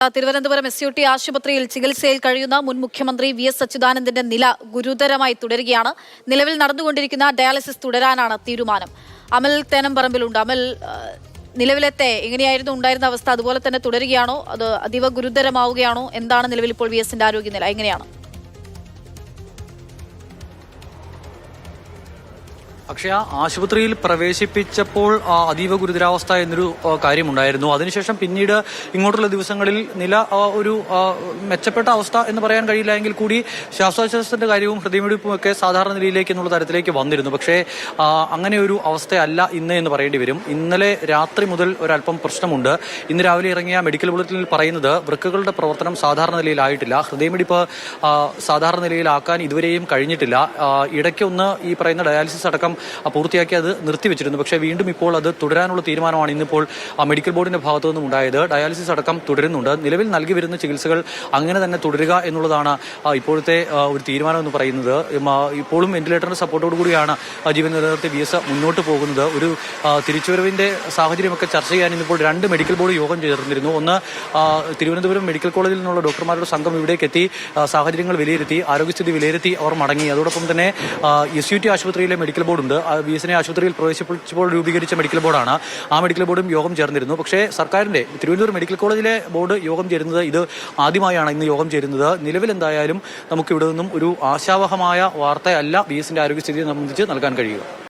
Thiruvananthapuram SUT ആശുപത്രിയിൽ ചികിത്സയിൽ കഴിയുന്ന മുൻ മുഖ്യമന്ത്രി VS അച്യുതാനന്ദന്റെ നില ഗുരുതരമായി തുടരുകയാണ്. നിലവിൽ നടന്നുകൊണ്ടിരിക്കുന്ന ഡയാലിസിസ് തുടരാനാണ് തീരുമാനം. അമൽ തേനംപറമ്പിലുണ്ട്. അമൽ, നിലവിലത്തെ എങ്ങനെയായിരുന്നു ഉണ്ടായിരുന്ന അവസ്ഥ അതുപോലെ തന്നെ തുടരുകയാണോ, അത് അതീവ ഗുരുതരമാവുകയാണോ? എന്താണ് നിലവിൽ ഇപ്പോൾ VSന്റെ ആരോഗ്യനില, എങ്ങനെയാണ്? അക്ഷയ, ആശുപത്രിയിൽ പ്രവേശിപ്പിച്ചപ്പോൾ അതീവ ഗുരുതരാവസ്ഥ എന്നൊരു കാര്യമുണ്ടായിരുന്നു. അതിനുശേഷം പിന്നീട് ഇങ്ങോട്ടുള്ള ദിവസങ്ങളിൽ നില ഒരു മെച്ചപ്പെട്ട അവസ്ഥ എന്ന് പറയാൻ കഴിയില്ല എങ്കിൽ കൂടി ശ്വാസോച്ഛ്വാസത്തിന്റെ കാര്യവും ഹൃദയമിടിപ്പും ഒക്കെ സാധാരണ നിലയിലേക്ക് എന്നുള്ള തരത്തിലേക്ക് വന്നിരുന്നു. പക്ഷേ അങ്ങനെ ഒരു അവസ്ഥയല്ല ഇന്ന് എന്ന് പറയേണ്ടി വരും. ഇന്നലെ രാത്രി മുതൽ ഒരല്പം പ്രശ്നമുണ്ട്. ഇന്ന് രാവിലെ ഇറങ്ങിയ മെഡിക്കൽ ബുള്ളറ്റിനിൽ പറയുന്നത് വൃക്കകളുടെ പ്രവർത്തനം സാധാരണ നിലയിലായിട്ടില്ല, ഹൃദയമിടിപ്പ് സാധാരണ നിലയിലാക്കാൻ ഇതുവരെയും കഴിഞ്ഞിട്ടില്ല. ഇടയ്ക്കൊന്ന് ഈ പറയുന്ന ഡയാലിസിസ് അടക്കം പൂർത്തിയാക്കി അത് നിർത്തിവെച്ചിരുന്നു. പക്ഷേ വീണ്ടും ഇപ്പോൾ അത് തുടരാനുള്ള തീരുമാനമാണ് ഇന്നിപ്പോൾ മെഡിക്കൽ ബോർഡിന്റെ ഭാഗത്തു നിന്നും ഉണ്ടായത്. ഡയാലിസിസ് അടക്കം തുടരുന്നുണ്ട്. നിലവിൽ നൽകി വരുന്ന ചികിത്സകൾ അങ്ങനെ തന്നെ തുടരുക എന്നുള്ളതാണ് ഇപ്പോഴത്തെ ഒരു തീരുമാനം എന്ന് പറയുന്നത്. ഇപ്പോഴും വെന്റിലേറ്ററിന്റെ സപ്പോർട്ടോടു കൂടിയാണ് ജീവൻ നിലനിർത്തി VS മുന്നോട്ട് പോകുന്നത്. ഒരു തിരിച്ചുവരവിന്റെ സാഹചര്യമൊക്കെ ചർച്ച ചെയ്യാൻ ഇന്നിപ്പോൾ 2 മെഡിക്കൽ ബോർഡ് യോഗം ചേർന്നിരുന്നു. ഒന്ന്, തിരുവനന്തപുരം മെഡിക്കൽ കോളേജിൽ നിന്നുള്ള ഡോക്ടർമാരുടെ സംഘം ഇവിടേക്ക് എത്തി സാഹചര്യങ്ങൾ വിലയിരുത്തി, ആരോഗ്യസ്ഥിതി വിലയിരുത്തി അവർ മടങ്ങി. അതോടൊപ്പം തന്നെ SUT ആശുപത്രിയിലെ മെഡിക്കൽ ബോർഡ് VSനെ ആശുപത്രിയിൽ പ്രവേശിപ്പിച്ചപ്പോൾ രൂപീകരിച്ച മെഡിക്കൽ ബോർഡാണ്. ആ മെഡിക്കൽ ബോർഡും യോഗം ചേർന്നിരുന്നു. പക്ഷേ സർക്കാരിന്റെ തിരുവനന്തപുരം മെഡിക്കൽ കോളേജിലെ ബോർഡ് യോഗം ചേരുന്നത് ഇത് ആദ്യമായാണ് ഇന്ന് യോഗം ചേരുന്നത്. നിലവിൽ എന്തായാലും നമുക്ക് ഇവിടെ നിന്നും ഒരു ആശാവഹമായ വാർത്തയല്ല VSന്റെ ആരോഗ്യസ്ഥിതിയെ സംബന്ധിച്ച് നൽകാൻ കഴിയുക.